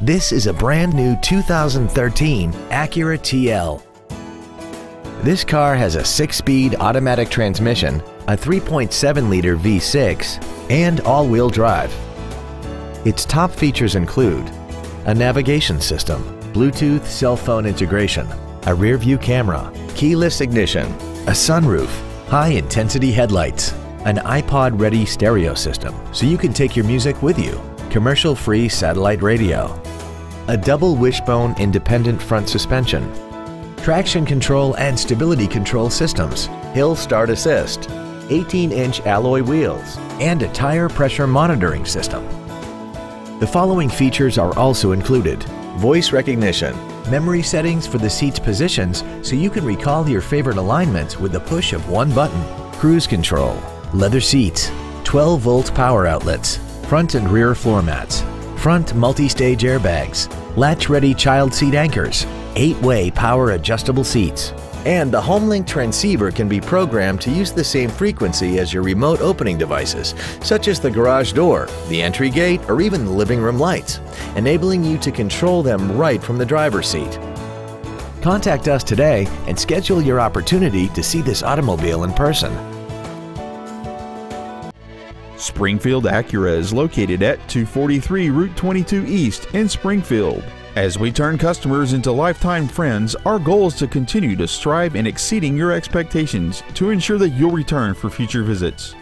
This is a brand new 2013 Acura TL. This car has a 6-speed automatic transmission, a 3.7-liter V6, and all-wheel drive. Its top features include a navigation system, Bluetooth cell phone integration, a rear-view camera, keyless ignition, a sunroof, high-intensity headlights, an iPod-ready stereo system so you can take your music with you, commercial-free satellite radio, a double wishbone independent front suspension, traction control and stability control systems, hill start assist, 18-inch alloy wheels, and a tire pressure monitoring system. The following features are also included: voice recognition, memory settings for the seat's positions so you can recall your favorite alignments with the push of one button, cruise control, leather seats, 12-volt power outlets, front and rear floor mats, front multi-stage airbags, latch-ready child seat anchors, 8-way power adjustable seats, and the HomeLink transceiver can be programmed to use the same frequency as your remote opening devices, such as the garage door, the entry gate, or even the living room lights, enabling you to control them right from the driver's seat. Contact us today and schedule your opportunity to see this automobile in person. Springfield Acura is located at 243 Route 22 East in Springfield. As we turn customers into lifetime friends, our goal is to continue to strive in exceeding your expectations to ensure that you'll return for future visits.